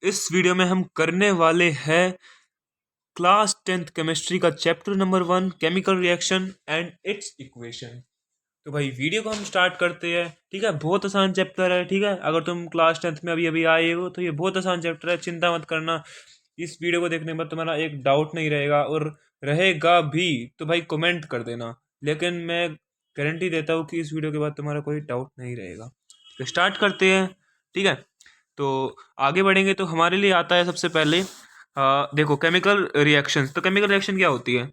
इस वीडियो में हम करने वाले हैं क्लास 10th केमिस्ट्री का chapter number 1 chemical reaction and it's equation. तो भाई वीडियो को हम स्टार्ट करते हैं। ठीक है, बहुत आसान चैप्टर है। ठीक है, अगर तुम क्लास 10th में अभी अभी आए हो तो ये बहुत आसान चैप्टर है, चिंता मत करना। इस वीडियो को देखने के बाद तुम्हारा एक डाउट नहीं रहेगा, और रहेगा भी तो भाई कमेंट कर देना, लेकिन मैं गारंटी देता हूँ कि इस वीडियो के बाद तुम्हारा कोई डाउट नहीं रहेगा। तो स्टार्ट करते हैं। ठीक है, तो आगे बढ़ेंगे तो हमारे लिए आता है सबसे पहले देखो केमिकल रिएक्शंस। तो केमिकल रिएक्शन क्या होती है?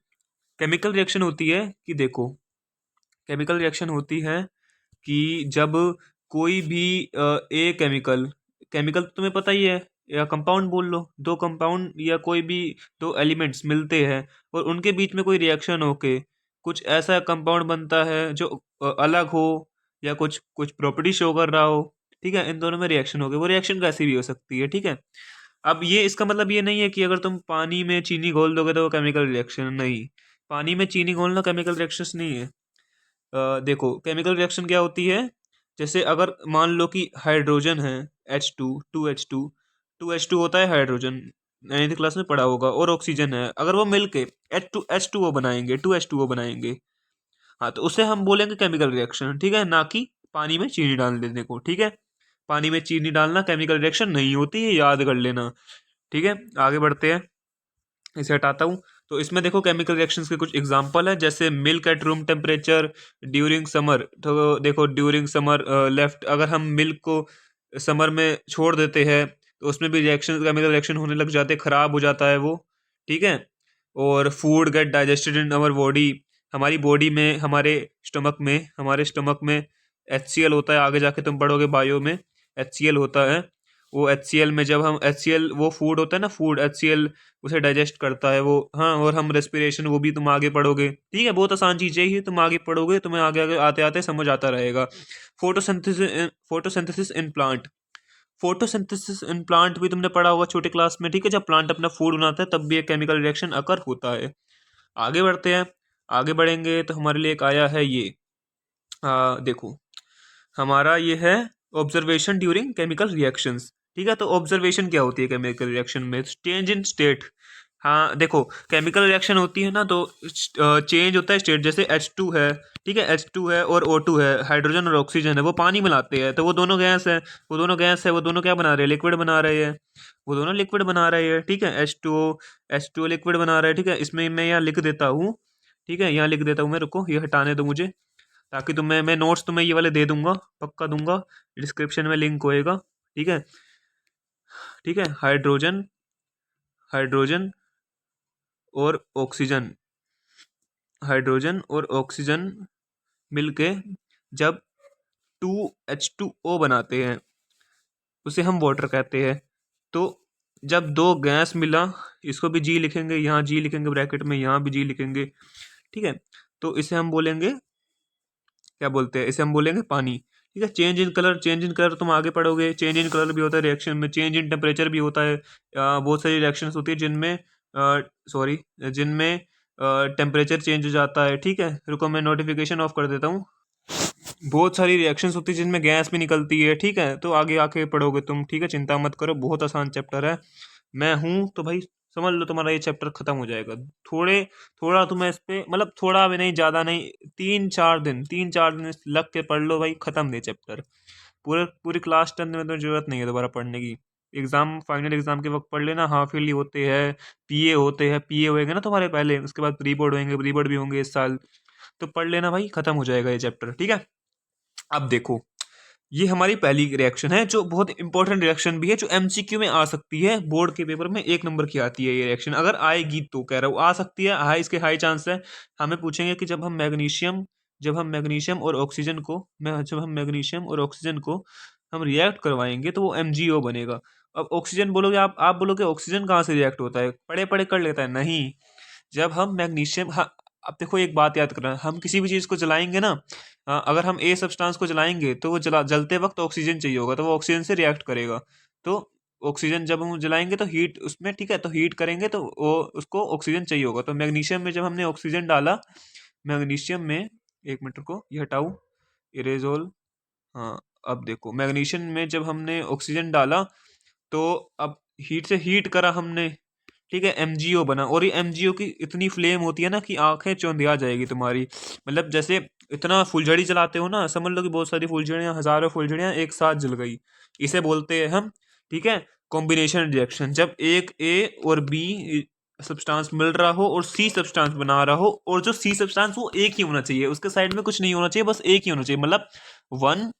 केमिकल रिएक्शन होती है कि देखो, केमिकल रिएक्शन होती है कि जब कोई भी ए केमिकल, केमिकल तो तुम्हें पता ही है, या कंपाउंड बोल लो, दो कंपाउंड या कोई भी दो एलिमेंट्स मिलते हैं और उनके बीच में कोई रिएक्शन होके कुछ ऐसा कंपाउंड बनता है जो अलग हो, या कुछ कुछ प्रॉपर्टी शो कर रहा हो। ठीक है, इन दोनों में रिएक्शन हो गई, वो रिएक्शन कैसी भी हो सकती है। ठीक है, अब ये इसका मतलब ये नहीं है कि अगर तुम पानी में चीनी घोल दोगे तो वो केमिकल रिएक्शन नहीं। पानी में चीनी घोलना केमिकल रिएक्शन नहीं है। देखो केमिकल रिएक्शन क्या होती है, जैसे अगर मान लो कि हाइड्रोजन है, टू एच टू होता है हाइड्रोजन, 9th क्लास में पढ़ा होगा, और ऑक्सीजन है, अगर वो मिलके H2O बनाएंगे, 2H2O बनाएंगे, हाँ तो उसे हम बोलेंगे केमिकल रिएक्शन। ठीक है, ना कि पानी में चीनी डाल देने को। ठीक है, पानी में चीनी डालना केमिकल रिएक्शन नहीं होती है, याद कर लेना। ठीक है, आगे बढ़ते हैं, इसे हटाता हूँ। तो इसमें देखो केमिकल रिएक्शंस के कुछ एग्जांपल है, जैसे milk at room temperature during summer. तो देखो ड्यूरिंग समर लेफ्ट, अगर हम मिल्क को समर में छोड़ देते हैं तो उसमें भी रिएक्शन, केमिकल रिएक्शन होने लग जाते हैं, खराब हो जाता है वो। ठीक है, और food gate digested in our body, हमारी बॉडी में, हमारे स्टमक में HCl होता है, आगे जाके तुम पढ़ोगे बायो में, HCl होता है। वो HCl में जब हम HCl, वो फूड होता है ना, फूड HCl उसे डाइजेस्ट करता है वो। हाँ, और हम रेस्पिरेशन, वो भी तुम आगे पढ़ोगे। ठीक है, बहुत आसान चीजें ही तुम आगे पढ़ोगे, तुम्हें आगे आगे आते आते समझ आता रहेगा। Photosynthesis in plant, photosynthesis in plant भी तुमने पढ़ा होगा छोटे क्लास में। ठीक है, जब प्लांट अपना फूड बनाता है तब भी एक केमिकल रिएक्शन अकर होता है। आगे बढ़ते हैं, आगे बढ़ेंगे तो हमारे लिए एक आया है ये, देखो हमारा ये है ऑब्जर्वेशन ड्यूरिंग केमिकल रिएक्शंस। ठीक है, तो ऑब्जर्वेशन क्या होती है केमिकल रिएक्शन में? Change in state. हाँ देखो, केमिकल रिएक्शन होती है ना तो चेंज होता है स्टेट, जैसे H2 है। ठीक है, H2 है और O2 है, हाइड्रोजन और ऑक्सीजन है, वो पानी मिलाते हैं तो वो दोनों गैस है, वो दोनों क्या बना रहे हैं? लिक्विड बना रहे हैं, वो दोनों लिक्विड बना रहे हैं। ठीक है, H2O लिक्विड बना रहा है। ठीक है, इसमें मैं यहाँ लिख देता हूँ। ठीक है, यहाँ लिख देता हूँ मैं, रुको ये हटाने दो मुझे, ताकि तुम्हें मैं नोट्स तुम्हें ये वाले दे दूंगा, पक्का दूंगा, डिस्क्रिप्शन में लिंक होएगा। ठीक है, ठीक है, हाइड्रोजन, हाइड्रोजन और ऑक्सीजन, हाइड्रोजन और ऑक्सीजन मिलके जब 2H2O बनाते हैं उसे हम वाटर कहते हैं। तो जब दो गैस मिला, इसको भी जी लिखेंगे, यहाँ जी लिखेंगे ब्रैकेट में, यहाँ भी जी लिखेंगे। ठीक है, तो इसे हम बोलेंगे, क्या बोलते हैं इसे? हम बोलेंगे पानी। ठीक है, change in colour, change in colour तुम आगे पढ़ोगे, चेंज इन कलर भी होता है रिएक्शन में, चेंज इन टेम्परेचर भी होता है। बहुत सारी रिएक्शंस होती है जिनमें, सॉरी, जिनमें टेम्परेचर चेंज हो जाता है। ठीक है, रुको मैं नोटिफिकेशन ऑफ कर देता हूँ। बहुत सारी रिएक्शंस होती है जिनमें गैस भी निकलती है। ठीक है, तो आगे आके पढ़ोगे तुम। ठीक है, चिंता मत करो, बहुत आसान चैप्टर है। मैं हूँ तो भाई समझ लो तुम्हारा ये चैप्टर खत्म हो जाएगा। थोड़े थोड़ा तुम्हें इस पे, मतलब थोड़ा भी नहीं, ज़्यादा नहीं, 3-4 दिन लग के पढ़ लो भाई, खत्म नहीं चैप्टर। पूरे पूरी क्लास 10 में तो जरूरत नहीं है दोबारा पढ़ने की। एग्जाम, फाइनल एग्जाम के वक्त पढ़ लेना, हाफ ईयरली होते हैं, पीए होते हैं, पीए होएंगे ना तुम्हारे पहले, उसके बाद प्री बोर्ड होंगे, प्री बोर्ड भी होंगे इस साल, तो पढ़ लेना भाई, खत्म हो जाएगा ये चैप्टर। ठीक है, अब देखो, ये हमारी पहली रिएक्शन है जो बहुत इंपॉर्टेंट रिएक्शन भी है, जो एमसीक्यू में आ सकती है, बोर्ड के पेपर में 1 नंबर की आती है ये रिएक्शन, अगर आएगी तो कह रहा हूँ आ सकती है, हाई, इसके हाई चांस है। हमें पूछेंगे कि जब हम मैग्नीशियम और ऑक्सीजन को हम रिएक्ट करवाएंगे तो वो MgO बनेगा। अब ऑक्सीजन बोलोगे, आप बोलोगे ऑक्सीजन कहाँ से रिएक्ट होता है, पढ़े पढ़े कर लेता है? नहीं, जब हम मैग्नीशियम, हाँ, अब देखो एक बात याद करना, हम किसी भी चीज़ को जलाएंगे ना, अगर हम ए सब्सटेंस को जलाएंगे तो वो जलते वक्त ऑक्सीजन चाहिए होगा, तो वो ऑक्सीजन से रिएक्ट करेगा। तो ऑक्सीजन जब हम जलाएंगे तो हीट उसमें, ठीक है, तो हीट करेंगे तो वो, उसको ऑक्सीजन चाहिए होगा। तो मैग्नीशियम में जब हमने ऑक्सीजन डाला, मैग्नीशियम में, एक मिनट को ये हटाऊं, इरेजोल, हाँ, अब देखो मैग्नीशियम में जब हमने ऑक्सीजन डाला तो अब हीट से हीट करा हमने, ठीक है, MgO बना, और ये MgO की इतनी फ्लेम होती है ना कि आंखें चौंधिया जाएगी तुम्हारी। मतलब जैसे इतना फुलझड़ी चलाते हो ना, समझ लो कि बहुत सारी फुलझड़ियाँ, हजारों फुलझड़ियाँ एक साथ जल गई, इसे बोलते हैं हम, ठीक है, कॉम्बिनेशन रिएक्शन। जब एक A और B सब्सटेंस मिल रहा हो और C सब्सटेंस बना रहा हो, और जो C सब्सटेंस वो एक ही होना चाहिए, उसके साइड में कुछ नहीं होना चाहिए, बस एक ही होना चाहिए। मतलब 1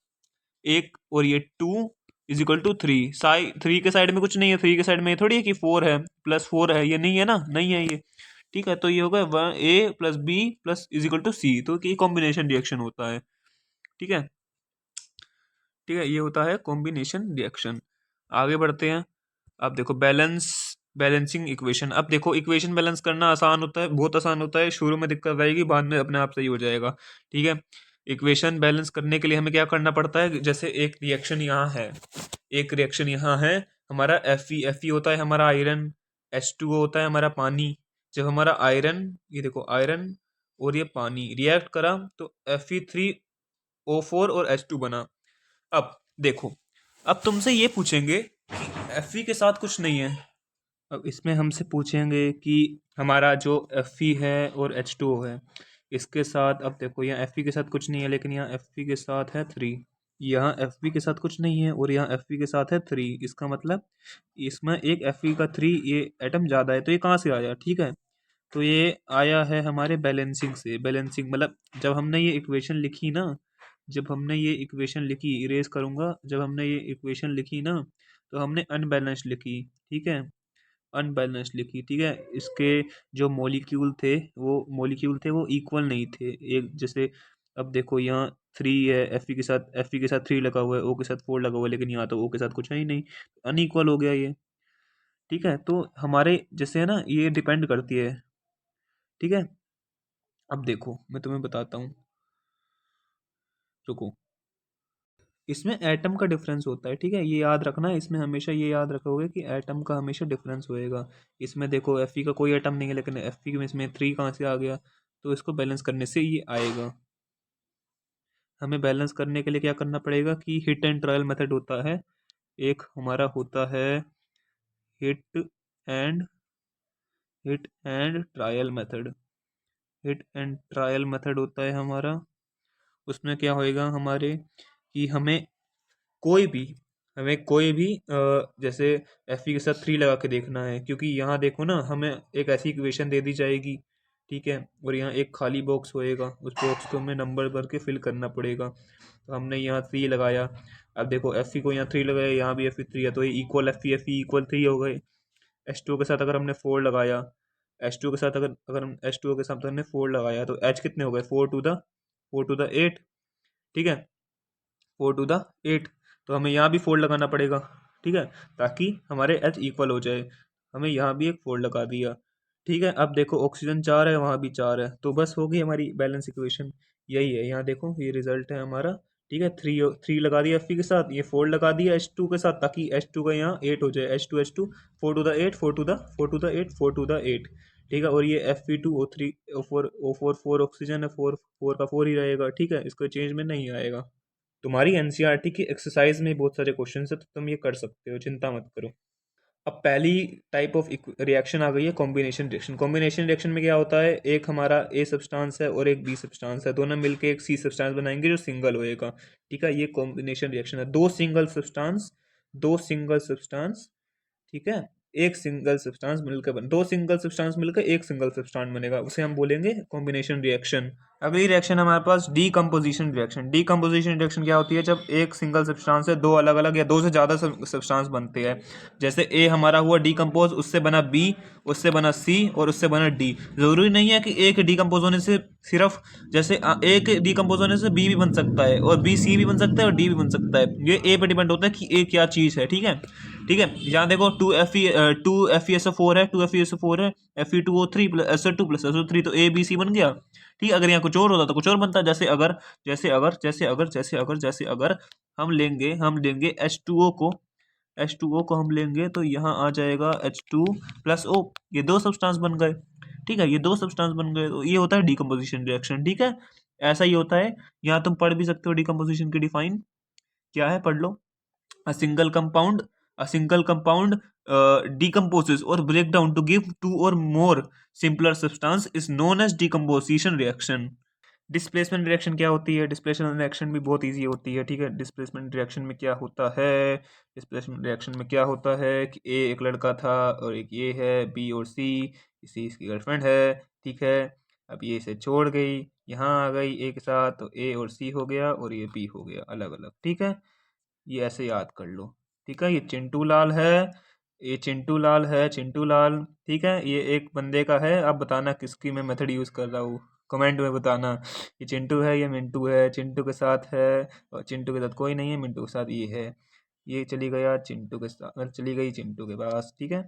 एक, और ये 2 इज इक्वल टू 3, साइड 3 के साइड में कुछ नहीं है, 3 के साइड में ये थोड़ी है कि 4 है प्लस 4 है, ये नहीं है ना, नहीं है ये, ठीक है। तो ये होगा A plus B plus is equal to C, तो ये कॉम्बिनेशन रिएक्शन होता है, ठीक है, ठीक है, ये होता है कॉम्बिनेशन रिएक्शन। आगे बढ़ते हैं। अब देखो बैलेंसिंग इक्वेशन। अब देखो इक्वेशन बैलेंस करना आसान होता है, बहुत आसान होता है, शुरू में दिक्कत आएगी, बाद में अपने आप सही हो जाएगा, ठीक है। इक्वेशन बैलेंस करने के लिए हमें क्या करना पड़ता है, जैसे एक रिएक्शन यहाँ है, एक रिएक्शन यहाँ है, हमारा Fe होता है हमारा आयरन, H2O होता है हमारा पानी। जब हमारा आयरन, ये देखो आयरन और ये पानी रिएक्ट करा तो Fe3O4 और H2 बना। अब देखो, अब तुमसे ये पूछेंगे कि Fe के साथ कुछ नहीं है। अब इसमें हमसे पूछेंगे कि हमारा जो Fe है और H2O है, इसके साथ, अब देखो यहाँ Fe के साथ कुछ नहीं है, लेकिन यहाँ Fe के साथ है 3, यहाँ Fe के साथ कुछ नहीं है और यहाँ Fe के साथ है 3, इसका मतलब इसमें एक Fe का 3 ये एटम ज़्यादा है, तो ये कहाँ से आया, ठीक है। तो ये आया है हमारे बैलेंसिंग से। बैलेंसिंग मतलब जब हमने ये इक्वेशन लिखी ना, जब हमने ये इक्वेशन लिखी, इरेज करूँगा, जब हमने ये इक्वेशन लिखी ना, तो हमने अनबैलेंस्ड लिखी, ठीक है, अनबैलेंस्ड लिखी, ठीक है। इसके जो मॉलिक्यूल थे वो इक्वल नहीं थे, एक जैसे। अब देखो यहाँ 3 है, Fe के साथ 3 लगा हुआ है, O के साथ 4 लगा हुआ है, लेकिन यहाँ तो O के साथ कुछ है ही नहीं, अनइक्वल हो गया ये, ठीक है। तो हमारे जैसे है ना, ये डिपेंड करती है, ठीक है। अब देखो मैं तुम्हें बताता हूँ, रुको। इसमें एटम का डिफरेंस होता है, ठीक है, ये याद रखना है, इसमें हमेशा ये याद रखोगे कि एटम का हमेशा डिफरेंस होएगा। इसमें देखो Fe का कोई एटम नहीं है, लेकिन Fe में इसमें 3 कहाँ से आ गया, तो इसको बैलेंस करने से ये आएगा। हमें बैलेंस करने के लिए क्या करना पड़ेगा कि हिट एंड ट्रायल मेथड होता है, एक हमारा होता है hit and hit and trial method, hit and trial method होता है हमारा। उसमें क्या होएगा हमारे कि हमें कोई भी जैसे Fe के साथ 3 लगा के देखना है, क्योंकि यहाँ देखो ना, हमें एक ऐसी इक्वेशन दे दी जाएगी, ठीक है, और यहाँ एक खाली बॉक्स होएगा, उस बॉक्स को हमें नंबर भर के फिल करना पड़ेगा। तो हमने यहाँ 3 लगाया, अब देखो Fe को यहाँ 3 लगाया, यहाँ भी Fe3 है, तो ये इक्वल Fe इक्वल 3 हो गए। H2O के साथ अगर हमने 4 लगाया, H2O के साथ अगर अगर हम H2O के साथ हमने 4 लगाया, तो H कितने हो गए, 4 टू द 8, ठीक है, 4 टू द 8। तो हमें यहाँ भी 4 लगाना पड़ेगा, ठीक है, ताकि हमारे H इक्वल हो जाए। हमें यहाँ भी एक 4 लगा दिया, ठीक है। अब देखो ऑक्सीजन 4 है, वहाँ भी 4 है, तो बस हो गई हमारी बैलेंस इक्वेशन, यही है। यहाँ देखो ये रिजल्ट है हमारा, ठीक है। 3 लगा दिया Fe के साथ, ये 4 लगा दिया H2 के साथ, ताकि H2 का यहाँ 8 हो जाए, H2 4 to the 8, 4 to the 8, ठीक है। और ये Fe2O3O4 4 ऑक्सीजन है, 4 का 4 ही रहेगा, ठीक है, इसको चेंज में नहीं आएगा। तुम्हारी एनसीईआरटी की एक्सरसाइज में बहुत सारे क्वेश्चन है, तो तुम ये कर सकते हो, चिंता मत करो। अब पहली टाइप ऑफ रिएक्शन आ गई है कॉम्बिनेशन रिएक्शन। कॉम्बिनेशन रिएक्शन में क्या होता है, एक हमारा ए सब्सटेंस है और एक बी सब्सटेंस है, दोनों मिलकर एक सी सब्सटेंस बनाएंगे जो सिंगल होएगा, ठीक है। ये कॉम्बिनेशन रिएक्शन है, दो सिंगल सब्सटेंस, ठीक है, एक सिंगल सब्सटेंस मिलकर दो सिंगल सब्सटेंस मिलकर एक सिंगल सब्सटेंस बनेगा, उसे हम बोलेंगे कॉम्बिनेशन रिएक्शन। अगली रिएक्शन हमारे पास डीकम्पोजिशन रिएक्शन। डीकम्पोजिशन रिएक्शन क्या होती है, जब एक सिंगल सब्सटेंस से दो अलग अलग या दो से ज़्यादा सब्सटेंस बनते हैं। जैसे ए हमारा हुआ डीकम्पोज, उससे बना बी, उससे बना सी और उससे बना डी। ज़रूरी नहीं है कि ए के डीकम्पोज होने से सिर्फ, जैसे ए के डीकम्पोज होने से बी भी बन सकता है और बी सी भी बन सकता है और डी भी बन सकता है, ये ए पे डिपेंड होता है कि ए क्या चीज़ है, ठीक है, ठीक है। यहाँ देखो 2FeSO4 है, 2FeSO4 है, Fe2O3 plus SO2 plus SO3, तो ए बी सी बन गया, ठीक है। अगर यहाँ कुछ और होता तो कुछ और बनता, जैसे अगर हम लेंगे H2O को हम लेंगे, तो यहाँ आ जाएगा H2 प्लस O, ये दो सब्सटेंस बन गए, ठीक है, ये दो सब्सटेंस बन गए, तो ये होता है डीकम्पोजिशन रिएक्शन, ठीक है। ऐसा ही होता है, यहाँ तुम पढ़ भी सकते हो डीकम्पोजिशन की डिफाइन क्या है, पढ़ लो। A single compound decomposes or break down to give two or more simpler substance is known as decomposition reaction. Displacement reaction क्या होती है? डिस्प्लेसमेंट रिएक्शन भी बहुत इजी होती है, ठीक है। डिस्प्लेसमेंट रिएक्शन में क्या होता है? डिस्प्लेसमेंट रिएक्शन में क्या होता है कि ए एक लड़का था और एक ये है, बी और सी इसकी गर्लफ्रेंड है, ठीक है। अब ये इसे छोड़ गई, यहाँ आ गई ए के साथ, तो ए और सी हो गया और ये बी हो गया अलग अलग, ठीक है। ये ऐसे याद कर लो, ठीक है। ये चिंटू लाल है, ये चिंटू लाल है, चिंटू लाल, ठीक है। ये एक बंदे का है, अब बताना किसकी मैं मेथड यूज़ कर रहा हूँ, कमेंट में बताना। ये चिंटू है, ये मिंटू है, चिंटू के साथ है और चिंटू के साथ कोई नहीं है, मिंटू के साथ ये है। ये चली गया चिंटू के साथ, चली गई चिंटू के पास, ठीक है।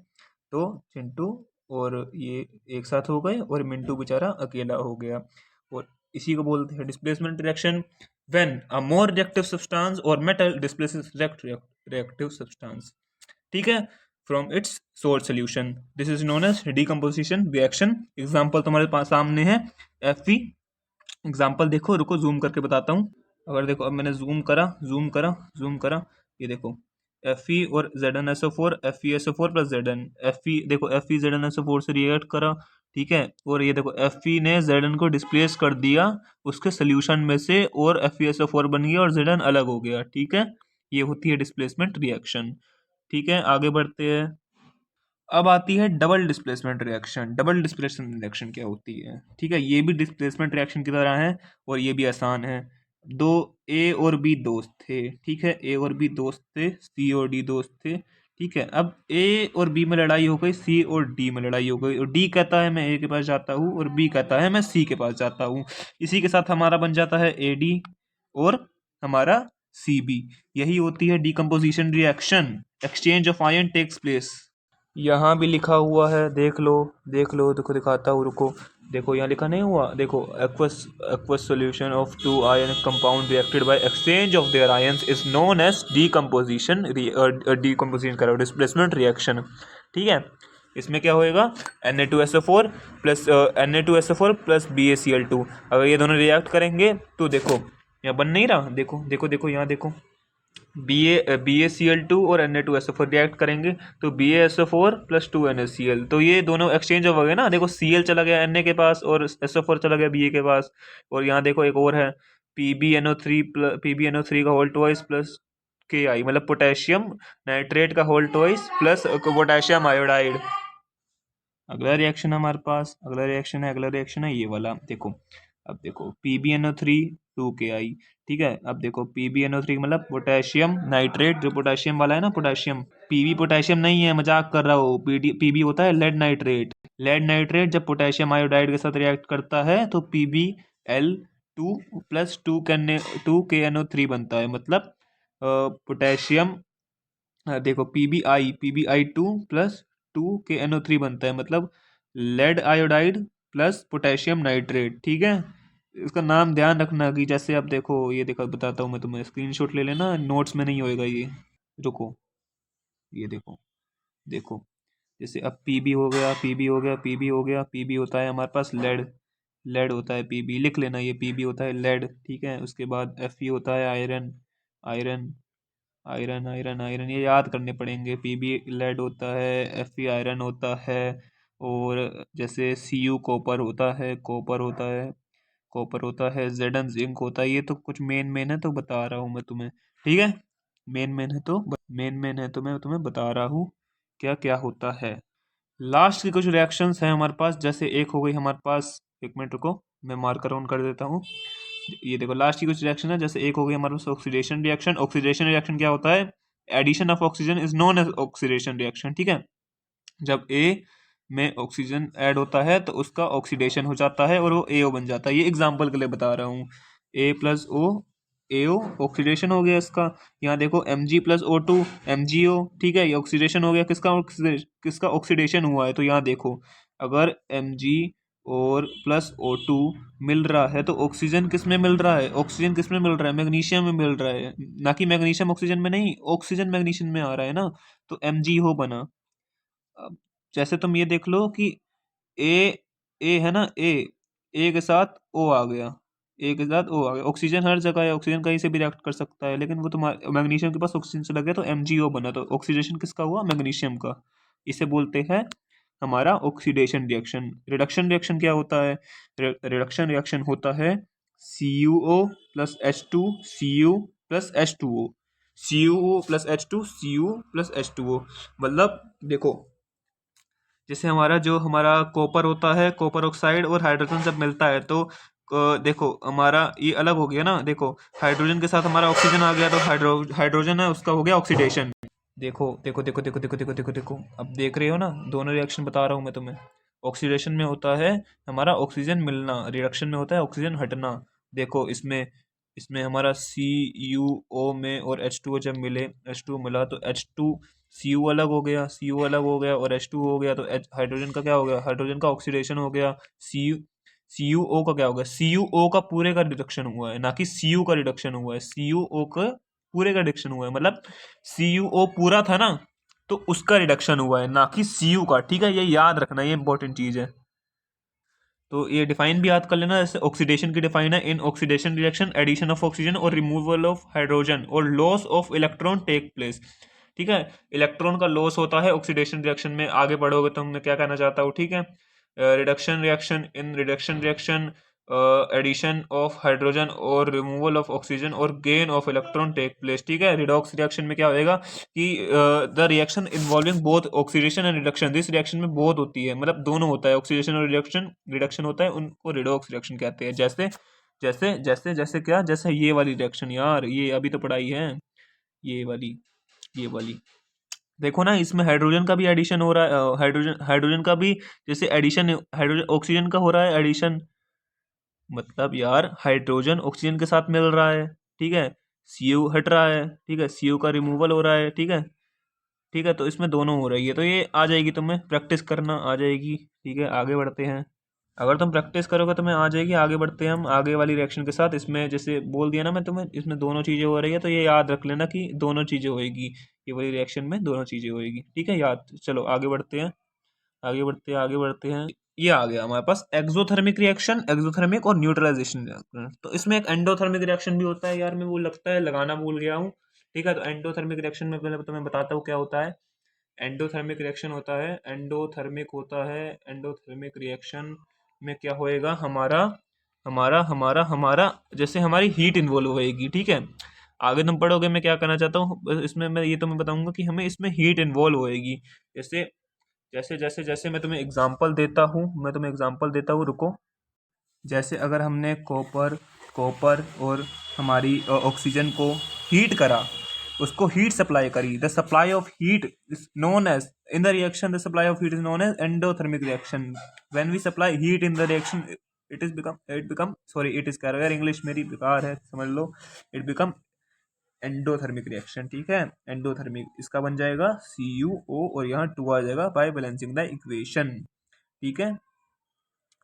तो चिंटू और ये एक साथ हो गए और मिंटू बेचारा अकेला हो गया, और इसी को बोलते हैं displacement reaction. when a more reactive substance or metal displaces reactive substance, ठीक है, from its source solution, this is known as decomposition reaction। Example तुम्हारे पास सामने है, Fe। एग्जाम्पल देखो, रुको जूम करके बताता हूँ। अगर देखो, अब मैंने जूम करा, ये देखो Fe और ZnSO4, FeSO4 plus Zn। Fe देखो, Fe ZnSO4 से रिएक्ट करा, ठीक है, और ये देखो Fe ने Zn को डिस्प्लेस कर दिया उसके सोल्यूशन में से, और FeSO4 बन गया और Zn अलग हो गया, ठीक है। ये होती है डिस्प्लेसमेंट रिएक्शन, ठीक है। आगे बढ़ते हैं। अब आती है double displacement reaction. Double displacement reaction क्या होती है? ठीक है, ये भी डिस्प्लेसमेंट रिएक्शन की तरह है और ये भी आसान है। दो ए और बी दोस्त थे, ठीक है, ए और बी दोस्त थे, सी और डी दोस्त थे, ठीक है। अब ए और बी में लड़ाई हो गई, सी और डी में लड़ाई हो गई, और डी कहता है मैं ए के पास जाता हूँ और बी कहता है मैं सी के पास जाता हूँ। इसी के साथ हमारा बन जाता है ए डी और हमारा सी बी। यही होती है decomposition reaction. Exchange of ion takes place. यहाँ भी लिखा हुआ है, देख लो, देख लो, देखो दिखाता हूँ, रुको। देखो यहाँ लिखा नहीं हुआ, देखो aqueous aqueous solution of two ion compound reacted by exchange of their ions is known as decomposition. Decomposition करो, डिस्प्लेसमेंट रिएक्शन, ठीक है। इसमें क्या होएगा, Na2SO4 plus Na2SO4 plus BaCl2। अगर ये दोनों रिएक्ट करेंगे तो देखो यहाँ बन नहीं रहा, देखो देखो देखो, यहाँ देखो BaCl2 और Na2SO4 रिएक्ट करेंगे तो BaSO4 प्लस 2NaCl, तो ये दोनों एक्सचेंज हो गए ना। देखो Cl चला गया Na के पास और SO4 चला गया Ba के पास। और यहाँ देखो एक और है, PbNO3 का होल ट्वाइस प्लस Ki, मतलब पोटेशियम नाइट्रेट का whole twice plus potassium iodide. अगला रिएक्शन हमारे पास, अगला रिएक्शन है ये वाला, देखो। अब देखो PbNO3 2Ki, ठीक है। अब देखो PbNO3 मतलब पोटेशियम नाइट्रेट, जो पोटेशियम वाला है ना, पोटेशियम। Pb पोटेशियम नहीं है, मजाक कर रहा हूँ। Pb होता है लेड नाइट्रेट। लेड नाइट्रेट जब पोटेशियम आयोडाइड के साथ रिएक्ट करता है तो PbL2 प्लस 2KNO3 बनता है, मतलब पोटेशियम, देखो PbI2 प्लस 2KNO3 बनता है, मतलब lead iodide plus potassium nitrate, ठीक है। इसका नाम ध्यान रखना कि जैसे अब देखो, ये देखो बताता हूँ मैं तुम्हें, स्क्रीनशॉट ले लेना, नोट्स में नहीं होएगा ये, रुको। ये देखो, देखो जैसे अब Pb हो गया, Pb हो गया, Pb हो गया, Pb होता है हमारे पास लेड, लेड होता है Pb, लिख लेना, ये Pb होता है लेड, ठीक है। उसके बाद Fe होता है iron, iron iron iron iron, ये याद करने पड़ेंगे। Pb लेड होता है, Fe आयरन होता है, और जैसे Cu कॉपर होता है, कॉपर होता है, Zn जिंक होता है। ये तो कुछ मेन मेन है तो बता रहा हूँ मैं तुम्हें, ठीक है। मेन मेन है तो मैं तुम्हें बता रहा हूँ क्या क्या होता है। लास्ट की कुछ रिएक्शंस हैं हमारे पास, जैसे एक हो गई हमारे पास, एक मिनट रुको, मैं मार्कर ऑन कर देता हूँ। ये देखो लास्ट की कुछ रिएक्शन है, जैसे एक हो गई हमारे पास ऑक्सीडेशन रिएक्शन। ऑक्सीडेशन रिएक्शन क्या होता है, addition of oxygen is known as oxidation reaction, ठीक है। जब ए में ऑक्सीजन ऐड होता है तो उसका ऑक्सीडेशन हो जाता है और वो AO बन जाता है। ये एग्जांपल के लिए बता रहा हूँ, A plus O AO oxidation हो गया इसका। यहाँ देखो Mg प्लस O2 MgO, ठीक है, ये ऑक्सीडेशन हो गया। किसका ऑक्सीडेशन हुआ है, तो यहाँ देखो, अगर Mg और प्लस O2 मिल रहा है तो ऑक्सीजन किस में मिल रहा है, ऑक्सीजन किस में मिल रहा है, मैग्नीशियम में मिल रहा है, ना कि मैग्नीशियम ऑक्सीजन में नहीं, ऑक्सीजन मैग्नीशियम में आ रहा है ना, तो MgO बना। अब जैसे तुम ये देख लो कि ए ए है ना, ए के साथ ओ आ गया, एक के साथ ओ आ गया। ऑक्सीजन हर जगह है, ऑक्सीजन कहीं से भी रिएक्ट कर सकता है, लेकिन वो तो मैग्नीशियम के पास ऑक्सीजन चला गया तो MgO बना, तो ऑक्सीडेशन किसका हुआ? मैग्नीशियम का। इसे बोलते हैं हमारा ऑक्सीडेशन रिएक्शन। रिडक्शन रिएक्शन क्या होता है? रिडक्शन रिएक्शन होता है CuO plus H2 Cu plus H2O, CuO plus H2 Cu plus H2O। मतलब देखो, जैसे हमारा कॉपर होता है, कॉपर ऑक्साइड और हाइड्रोजन जब मिलता है तो देखो हमारा ये अलग हो गया ना। देखो हाइड्रोजन के साथ हमारा ऑक्सीजन आ गया तो हाइड्रोजन है उसका हो गया ऑक्सीडेशन। देखो देखो देखो देखो देखो देखो देखो देखो, अब देख रहे हो ना, दोनों रिएक्शन बता रहा हूँ मैं तुम्हें। ऑक्सीडेशन में होता है हमारा ऑक्सीजन मिलना, रिडक्शन में होता है ऑक्सीजन हटना। देखो इसमें इसमें हमारा CuO में और H2O जब मिले, H2O मिला तो Cu अलग हो गया, Cu अलग हो गया और H2O हो गया, तो हाइड्रोजन का क्या हो गया? हाइड्रोजन का ऑक्सीडेशन हो गया। CuO का क्या हो गया? CuO का पूरे का रिडक्शन हुआ है, ना कि Cu का रिडक्शन हुआ है। CuO का पूरे का रिडक्शन हुआ है, मतलब CuO पूरा था ना तो उसका रिडक्शन हुआ है, ना कि Cu का। ठीक है, ये याद रखना, ये इंपॉर्टेंट चीज है। तो ये डिफाइन भी याद कर लेना। जैसे ऑक्सीडेशन की डिफाइन है, in oxidation reaction addition of oxygen और रिमूवल ऑफ हाइड्रोजन और loss of electron take place. ठीक है, इलेक्ट्रॉन का लॉस होता है ऑक्सीडेशन रिएक्शन में। आगे बढ़ोगे तो मैं क्या कहना चाहता हूँ, ठीक है। Reduction reaction, in reduction reaction addition of hydrogen और रिमूवल ऑफ ऑक्सीजन और gain of electron take place. ठीक है, रिडॉक्स रिएक्शन में क्या होएगा कि the reaction involving both oxidation and reduction, this reaction में बोथ होती है, मतलब दोनों होता है, ऑक्सीडेशन और रिडक्शन। रिडक्शन होता है, उनको रिडॉक्स रिएक्शन कहते हैं। जैसे जैसे जैसे जैसे क्या, जैसे ये वाली रिएक्शन यार, ये अभी तो पढ़ाई है, ये वाली देखो ना, इसमें हाइड्रोजन का भी एडिशन हो रहा है, हाइड्रोजन हाइड्रोजन का भी जैसे एडिशन, हाइड्रोजन ऑक्सीजन का हो रहा है एडिशन, मतलब यार हाइड्रोजन ऑक्सीजन के साथ मिल रहा है। ठीक है, Cu हट रहा है, ठीक है, Cu का रिमूवल हो रहा है। ठीक है, ठीक है, तो इसमें दोनों हो रही है, तो ये आ जाएगी, तुम्हें प्रैक्टिस करना आ जाएगी। ठीक है, आगे बढ़ते हैं। अगर तुम प्रैक्टिस करोगे तो मैं आ जाएगी। आगे बढ़ते हैं हम आगे वाली रिएक्शन के साथ। इसमें जैसे बोल दिया ना मैं तुम्हें, इसमें दोनों चीज़ें हो रही है, तो ये याद रख लेना कि दोनों चीज़ें होएगी, ये वाली रिएक्शन में दोनों चीज़ें होएगी। ठीक है, याद। चलो आगे बढ़ते हैं, आगे बढ़ते हैं, आगे बढ़ते हैं। ये आ गया हमारे पास एक्सोथर्मिक रिएक्शन, एक्सोथर्मिक और न्यूट्रलाइजेशन रिएक्शन। तो इसमें एक एंडोथर्मिक रिएक्शन भी होता है यार, मैं वो लगता है लगाना भूल गया हूँ। ठीक है, तो एंडोथर्मिक रिएक्शन में पहले तुम्हें बताता हूँ क्या होता है। एंडोथर्मिक रिएक्शन होता है, एंडोथर्मिक रिएक्शन में क्या होएगा, हमारा हमारा हमारा हमारा जैसे हमारी हीट इन्वॉल्व होएगी। ठीक है, आगे तुम पढ़ोगे मैं क्या करना चाहता हूँ, बस इसमें मैं ये तुम्हें बताऊंगा कि हमें इसमें हीट इन्वॉल्व होएगी। जैसे जैसे जैसे जैसे मैं तुम्हें एग्जांपल देता हूँ, रुको। जैसे अगर हमने कॉपर कॉपर और हमारी ऑक्सीजन को हीट करा, उसको हीट सप्लाई करी, the supply of heat is known as, in the reaction the supply of heat is known as endothermic reaction. When we supply heat in the reaction, it become sorry, it is कह रहा है यार, English मेरी बेकार है, समझ लो। It become endothermic reaction. ठीक है, एंडोथर्मिक इसका बन जाएगा CuO और यहाँ 2 आ जाएगा बाय बैलेंसिंग द इक्वेशन। ठीक है,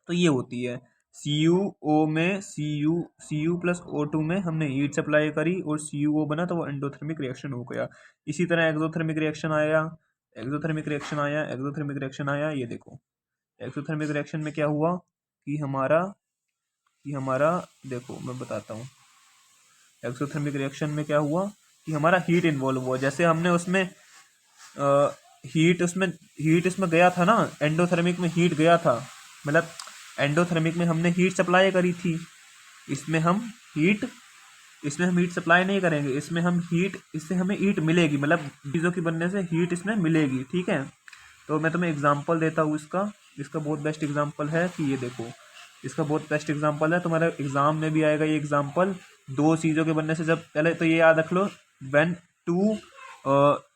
तो ये होती है CuO में Cu प्लस O2 में हमने हीट सप्लाई करी और CuO बना, तो वो एंडोथर्मिक रिएक्शन हो गया। इसी तरह एक्सोथर्मिक रिएक्शन आया, ये देखो। एक्सोथर्मिक रिएक्शन में क्या हुआ कि हमारा देखो मैं बताता हूँ। एक्सोथर्मिक रिएक्शन में क्या हुआ कि हमारा हीट इन्वॉल्व हुआ। जैसे हमने उसमें हीट इसमें गया था ना, एंडोथर्मिक में हीट गया था, मतलब एंडोथर्मिक में हमने हीट सप्लाई करी थी। इसमें हम हीट सप्लाई नहीं करेंगे, इससे हमें हीट मिलेगी, मतलब चीज़ों की बनने से हीट इसमें मिलेगी। ठीक है, तो मैं तुम्हें एग्जांपल देता हूँ इसका बहुत बेस्ट एग्जांपल है कि ये देखो, इसका बहुत बेस्ट एग्जांपल है, तुम्हारे एग्जाम में भी आएगा ये एग्जांपल। दो चीज़ों के बनने से, जब पहले तो ये याद रख लो, व्हेन टू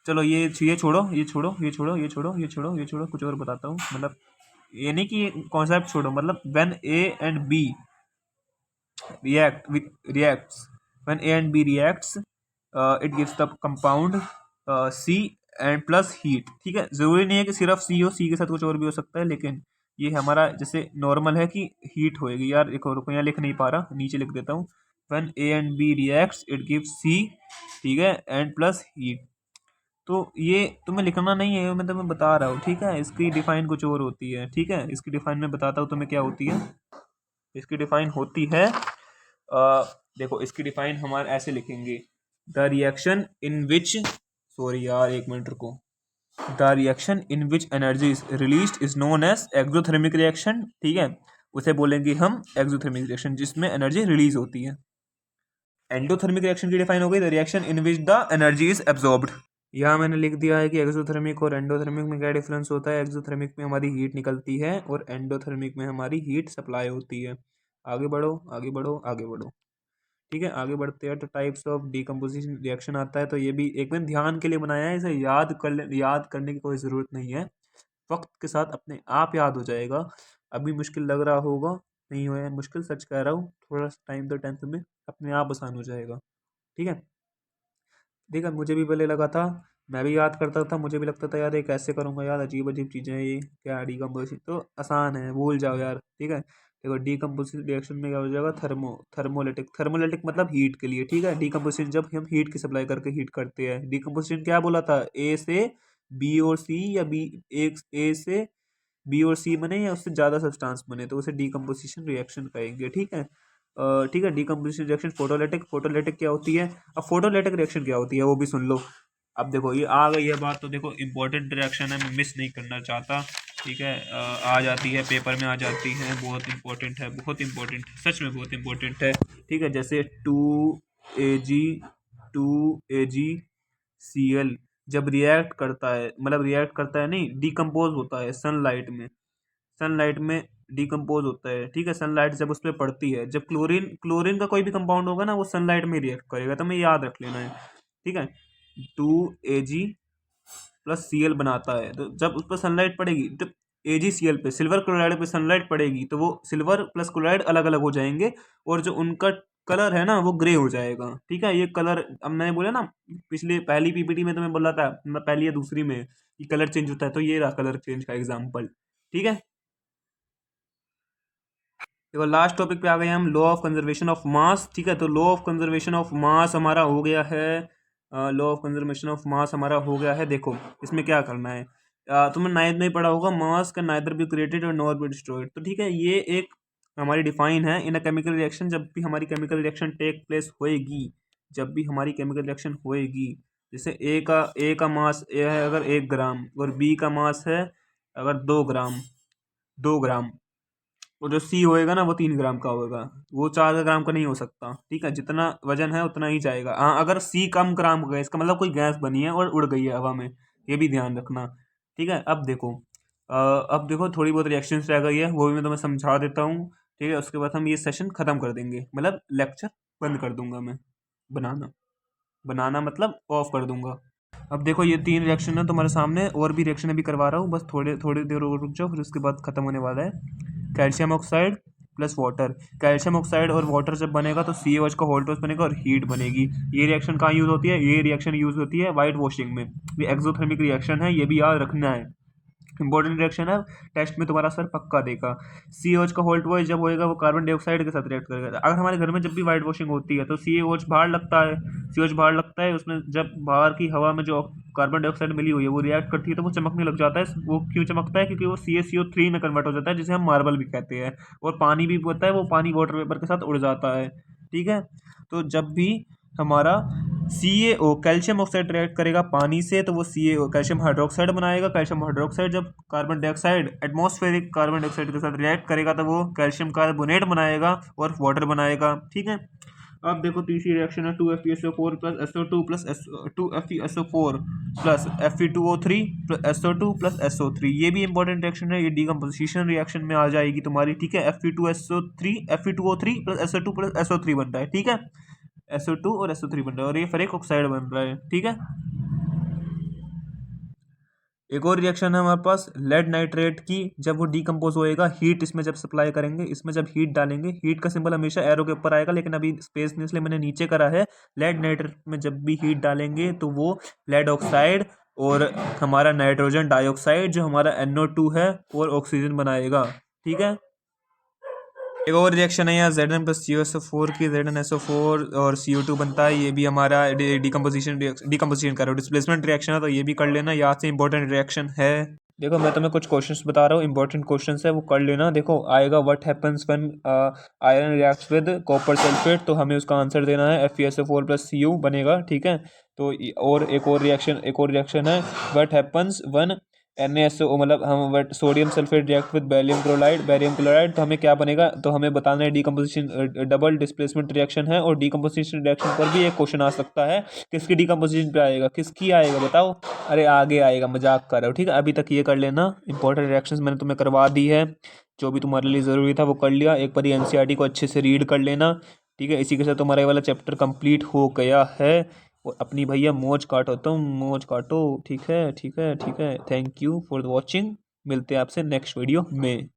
चलो ये छोड़ो, कुछ और बताता हूँ। मतलब ये नहीं कि कॉन्सेप्ट छोड़ो, मतलब when A and B reacts when A and B reacts, it gives the compound C and plus heat। ठीक है, जरूरी नहीं है कि सिर्फ C हो, C के साथ कुछ और भी हो सकता है, लेकिन ये हमारा जैसे नॉर्मल है कि हीट होएगी। यार देखो, रुको, यहाँ लिख नहीं पा रहा, नीचे लिख देता हूँ। when A and B reacts it gives C, ठीक है, and plus heat। तो ये तुम्हें लिखना नहीं है, मैं तुम्हें बता रहा हूँ। ठीक है, इसकी डिफाइन कुछ और होती है। ठीक है, इसकी डिफाइन मैं बताता हूँ तुम्हें क्या होती है। इसकी डिफाइन होती है देखो इसकी डिफाइन हमारे ऐसे लिखेंगे, the reaction in which, sorry यार एक मिनट रुको, the reaction in which energy is released is known as exothermic reaction, ठीक है, उसे बोलेंगे हम एक्सोथर्मिक रिएक्शन जिसमें एनर्जी रिलीज होती है। एंडोथर्मिक रिएक्शन की डिफाइन हो गई, the reaction in which the energy is absorbed. यहाँ मैंने लिख दिया है कि एक्सोथर्मिक और एंडोथर्मिक में क्या डिफरेंस होता है। एक्सोथर्मिक में हमारी हीट निकलती है और एंडोथर्मिक में हमारी हीट सप्लाई होती है। आगे बढ़ो आगे बढ़ो आगे बढ़ो, ठीक है, आगे बढ़ते हैं तो टाइप्स ऑफ डीकम्पोजिशन रिएक्शन आता है। तो ये भी एक मिनट ध्यान के लिए बनाया है, इसे याद करने की कोई ज़रूरत नहीं है, वक्त के साथ अपने आप याद हो जाएगा। अभी मुश्किल लग रहा होगा, नहीं हो मुश्किल, सच कह रहा हूँ, थोड़ा टाइम तो टेंथ में अपने आप आसान हो जाएगा, ठीक है। देखा, मुझे भी पहले लगा था, मैं भी याद करता था, मुझे भी लगता था यार ये कैसे करूँगा यार, अजीब अजीब चीज़ें हैं ये, क्या डीकम्पोजिशन तो आसान है, भूल जाओ यार, ठीक है। देखो डीकम्पोजिशन रिएक्शन में क्या हो जाएगा, थर्मोलिटिक मतलब हीट के लिए, ठीक है। डीकम्पोजिशन जब हम हीट की सप्लाई करके हीट करते हैं। डीकम्पोजिशन क्या बोला था, ए से बी और सी, या बी, एक ए से बी और सी बने या उससे ज़्यादा सब्सटेंस बने तो उसे डीकम्पोजिशन रिएक्शन कहेंगे, ठीक है। ठीक है, डीकम्पोजिशन रिएक्शन। फोटोलिटिक क्या होती है। अब फोटोलिटिक रिएक्शन क्या होती है वो भी सुन लो। अब देखो ये आ गई है बात, तो देखो इंपॉर्टेंट रिएक्शन है, मैं मिस नहीं करना चाहता, ठीक है। आ जाती है पेपर में, आ जाती है, बहुत इंपॉर्टेंट है, बहुत इंपॉर्टेंट, सच में बहुत इंपॉर्टेंट है, ठीक है। जैसे टू ए जी जब रिएक्ट करता है, मतलब रिएक्ट करता है नहीं, डिकम्पोज होता है सनलाइट में डिकम्पोज होता है, ठीक है। सनलाइट जब उस पर पड़ती है, जब क्लोरीन का कोई भी कंपाउंड होगा ना वो सनलाइट में रिएक्ट करेगा, तो हमें याद रख लेना है, ठीक है। 2Ag+Cl बनाता है, तो जब उस पर सनलाइट पड़ेगी, तो AgCl पे, सिल्वर क्लोराइड पे सनलाइट पड़ेगी तो वो सिल्वर प्लस क्लोराइड अलग अलग हो जाएंगे, और जो उनका कलर है ना वो ग्रे हो जाएगा, ठीक है। ये कलर, अब मैंने बोला ना पिछले पहली पीपीटी में तुम्हें बोला था, मैं पहली या दूसरी में, कि कलर चेंज होता है, तो ये रहा कलर चेंज का एग्जाम्पल, ठीक है। देखो लास्ट टॉपिक पे आ गए हम, law of conservation of mass, ठीक है। तो law of conservation of mass हमारा हो गया है, law of conservation of mass हमारा हो गया है। देखो इसमें क्या करना है, तुमने नाइन्थ में ही पढ़ा होगा, मास कैन नाइदर बी क्रिएटेड और नॉट बी डिस्ट्रॉयड, तो ठीक है, ये एक हमारी डिफाइन है। इन अ केमिकल रिएक्शन, जब भी हमारी केमिकल रिएक्शन टेक प्लेस होएगी, जब भी हमारी केमिकल रिएक्शन होएगी, जैसे ए का मास ए है अगर 1 ग्राम, और बी का मास है अगर 2 ग्राम, वो जो सी होएगा ना वो 3 ग्राम का होएगा, वो 4 ग्राम का नहीं हो सकता, ठीक है। जितना वजन है उतना ही जाएगा। हाँ, अगर सी कम ग्राम का है, इसका मतलब कोई गैस बनी है और उड़ गई है हवा में, ये भी ध्यान रखना, ठीक है। अब देखो थोड़ी बहुत रिएक्शंस रह गई है, वो भी मैं तुम्हें समझा देता हूँ, ठीक है। उसके बाद हम ये सेशन खत्म कर देंगे, मतलब लेक्चर बंद कर दूंगा मैं, बनाना बनाना मतलब ऑफ कर दूंगा। अब देखो ये 3 रिएक्शन है तुम्हारे सामने, और भी रिएक्शन अभी करवा रहा हूँ, बस थोड़ी देर और रुक जाओ, फिर उसके बाद खत्म होने वाला है। Calcium oxide plus water, calcium oxide और वाटर जब बनेगा तो CaOH का होल्टोस बनेगा और हीट बनेगी। ये रिएक्शन कहाँ यूज़ होती है, ये रिएक्शन यूज़ होती है वाइट वॉशिंग में, ये एक्सोथर्मिक रिएक्शन है, ये भी याद रखना है, इंपॉर्टेंट रिएक्शन है, टेस्ट में तुम्हारा सर पक्का देगा। CaOH का होल्ट वॉइस जब होएगा वो कार्बन डाइऑक्साइड के साथ रिएक्ट करेगा। अगर हमारे घर में जब भी वाइट वॉशिंग होती है तो CaOH बाहर लगता है, CaOH बाहर लगता है, उसमें जब बाहर की हवा में जो कार्बन डाइऑक्साइड मिली हुई है वो रिएक्ट करती है तो वो चमकने लग जाता है। वो क्यों चमकता है, क्योंकि वो CaCO3 में कन्वर्ट हो जाता है, जिसे हम मार्बल भी कहते हैं, और पानी भी होता है, वो पानी वाटर वेपर के साथ उड़ जाता है, ठीक है। तो जब भी हमारा CaO कैल्शियम ऑक्साइड रिएक्ट करेगा पानी से तो वो CaO कैल्शियम हाइड्रोक्साइड बनाएगा। कैल्शियम हाइड्रोक्साइड जब carbon dioxide, atmospheric carbon dioxide के साथ रिएक्ट करेगा तो वो कैल्शियम कार्बोनेट बनाएगा और वाटर बनाएगा, ठीक है। अब देखो तीसरी रिएक्शन है 2FeSO4 plus SO2 plus 2FeSO4 plus Fe2O3 plus SO2 plus SO3, ये भी इंपॉर्टेंट रिएक्शन है, ये डीकम्पोजिशन रिएक्शन में आ जाएगी तुम्हारी, ठीक है। Fe2O3 plus SO2 plus SO3 बन रहा है, ठीक है। SO2 और SO3 बन रहा है, और ये फेरिक ऑक्साइड बन रहा है, ठीक है। एक और रिएक्शन है हमारे पास लेड नाइट्रेट की, जब वो डीकम्पोज होएगा, हीट इसमें जब सप्लाई करेंगे, इसमें जब हीट डालेंगे, हीट का सिंबल हमेशा एरो के ऊपर आएगा, लेकिन अभी स्पेस नहीं इसलिए मैंने नीचे करा है। लेड नाइट्रेट में जब भी हीट डालेंगे तो वो लेड ऑक्साइड और हमारा नाइट्रोजन डाइऑक्साइड जो हमारा NO2 है और ऑक्सीजन बनाएगा, ठीक है। एक और रिएक्शन है यहाँ Zn+CuSO4 की, ZnSO4 और CO2 बनता है, ये भी हमारा डिकम्पोजिशन कर रहा है, डिस्प्लेसमेंट रिएक्शन है, तो ये भी कर लेना, याद से इंपॉर्टेंट रिएक्शन है। देखो मैं तुम्हें कुछ क्वेश्चंस बता रहा हूँ, इंपॉर्टेंट क्वेश्चंस है, वो कर लेना। देखो आएगा what happens when iron reacts with copper sulphate, तो हमें उसका आंसर देना है FeSO4+Cu बनेगा, ठीक है। तो और एक और रिएक्शन है, व्हाट हैपेंस व्हेन NaSO, मतलब हम what sodium sulphate react with barium chloride, तो हमें क्या बनेगा, तो हमें बताना है डीकम्पोजिशन, डबल डिस्प्लेसमेंट रिएक्शन है, और डीकम्पोजिशन रिएक्शन पर भी एक क्वेश्चन आ सकता है। किसकी डीकम्पोजिशन पे आएगा, किसकी आएगा बताओ। अरे आगे आएगा, मजाक कर रहे हो, ठीक है। अभी तक ये कर लेना, इंपॉर्टेंट रिएक्शंस मैंने तुम्हें करवा दी है, जो भी तुम्हारे लिए ज़रूरी था वो कर लिया। एक बार NCERT को अच्छे से रीड कर लेना, ठीक है। इसी के साथ तुम्हारा ये वाला चैप्टर कंप्लीट हो गया है। और अपनी भैया मौज काटो, तुम मौज काटो, ठीक है, ठीक है, ठीक है। थैंक यू फॉर वॉचिंग, मिलते हैं आपसे नेक्स्ट वीडियो में।